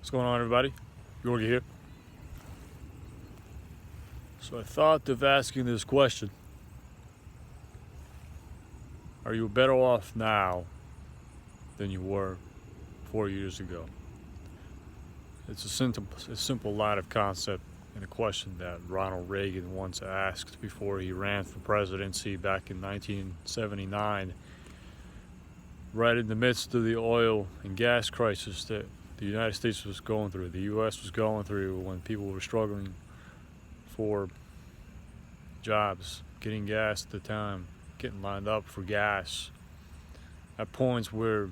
What's going on, everybody? Yorgi here. So I thought of asking this question. Are you better off now than you were 4 years ago? It's a simple line of concept and a question that Ronald Reagan once asked before he ran for presidency back in 1979, right in the midst of the oil and gas crisis that the United States was going through, the U.S. was going through, when people were struggling for jobs, getting gas at the time, getting lined up for gas, at points where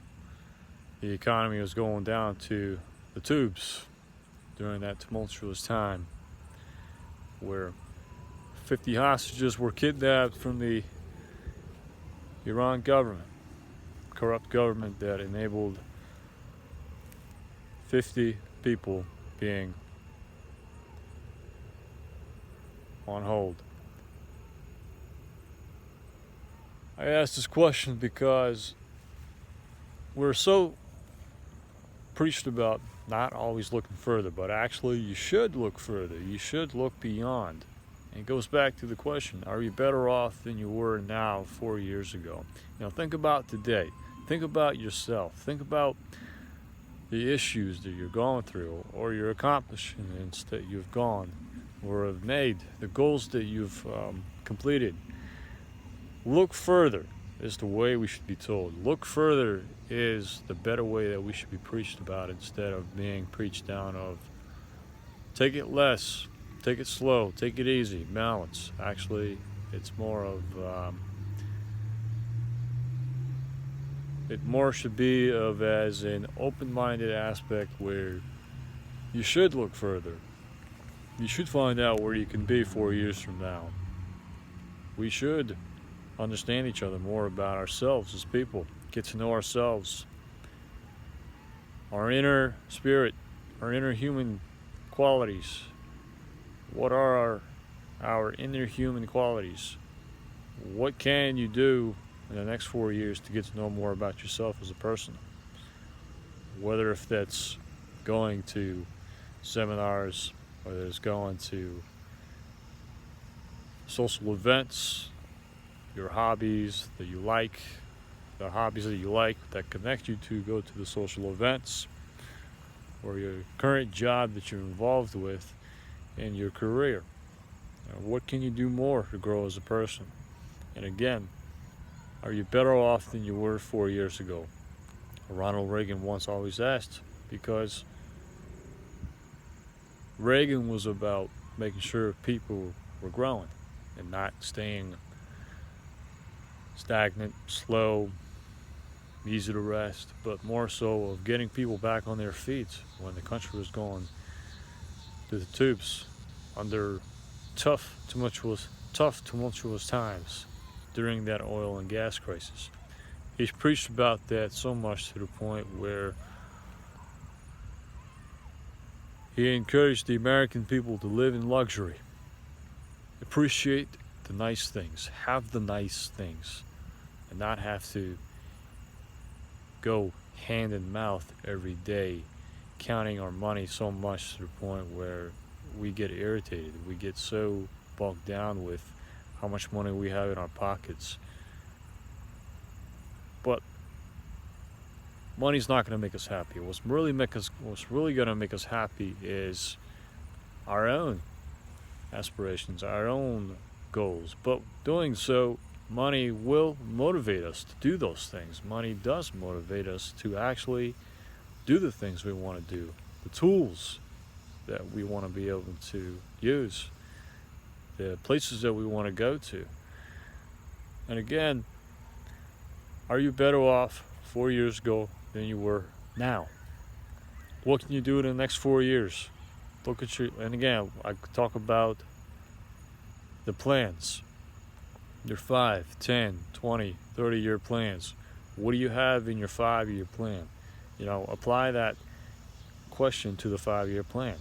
the economy was going down to the tubes during that tumultuous time, where 50 hostages were kidnapped from the Iran government, corrupt government that enabled 50 people being on hold. I asked this question because we're so preached about not always looking further, but actually you should look further. You should look beyond. And it goes back to the question, are you better off than you were now 4 years ago? Think about today. Think about yourself. Think about the issues that you're going through, or your accomplishments that you've gone or have made, the goals that you've completed. Look further is the way we should be told. Look further is the better way that we should be preached about, instead of being preached down of take it less, take it slow, take it easy, balance. Actually, it's more of it more should be of as an open-minded aspect where you should look further. You should find out where you can be 4 years from now. We should understand each other more about ourselves as people, get to know ourselves, our inner spirit, our inner human qualities. What are our inner human qualities? What can you do in the next 4 years to get to know more about yourself as a person? Whether if that's going to seminars, whether it's going to social events, your hobbies that you like, the hobbies that you like that connect you to go to the social events, or your current job that you're involved with in your career. What can you do more to grow as a person? And again, are you better off than you were 4 years ago? Ronald Reagan once always asked, because Reagan was about making sure people were growing and not staying stagnant, slow, easy to rest, but more so of getting people back on their feet when the country was going to the tubes under tough, tumultuous times during that oil and gas crisis. He's preached about that so much to the point where he encouraged the American people to live in luxury, appreciate the nice things, have the nice things, and not have to go hand in mouth every day counting our money so much to the point where we get irritated. We get so bogged down with how much money we have in our pockets. But money's not going to make us happy. What's really going to make us happy is our own aspirations, our own goals. But doing so, money will motivate us to do those things. Money does motivate us to actually do the things we want to do, the tools that we want to be able to use, the places that we want to go to. And again, are you better off 4 years ago than you were now? What can you do in the next 4 years? Look at and again, I talk about the plans, your 5, 10, 20, 30-year plans. What do you have in your 5-year plan? Apply that question to the 5-year plan.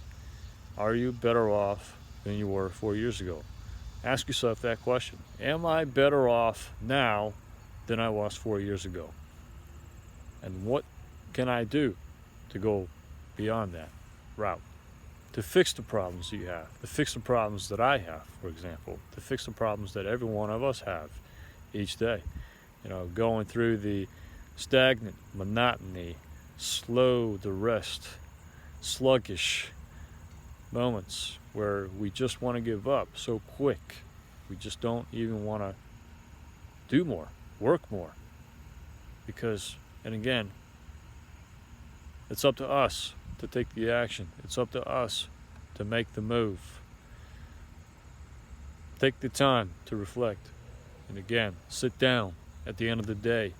Are you better off than you were 4 years ago? Ask yourself that question. Am I better off now than I was 4 years ago? And what can I do to go beyond that? route to fix the problems you have, to fix the problems that I have, for example, to fix the problems that every one of us have each day. Going through the stagnant, monotony, slow to rest, sluggish moments where we just want to give up so quick. We just don't even want to do more, work more. Because, and again, it's up to us to take the action. It's up to us to make the move. Take the time to reflect. And again, sit down at the end of the day.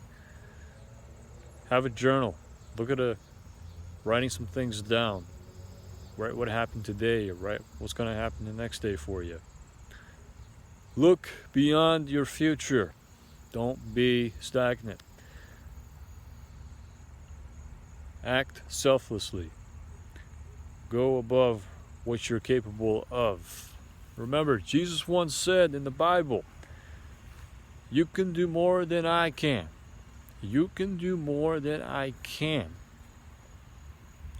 Have a journal. Look at writing some things down. Write what happened today, or write what's going to happen the next day for you. Look beyond your future. Don't be stagnant. Act selflessly. Go above what you're capable of. Remember, Jesus once said in the Bible, "You can do more than I can." You can do more than I can.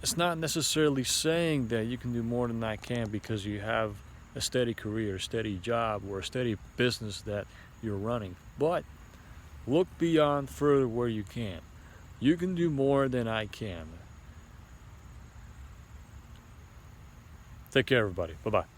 It's not necessarily saying that you can do more than I can because you have a steady career, a steady job, or a steady business that you're running. But look beyond further where you can. You can do more than I can. Take care, everybody. Bye-bye.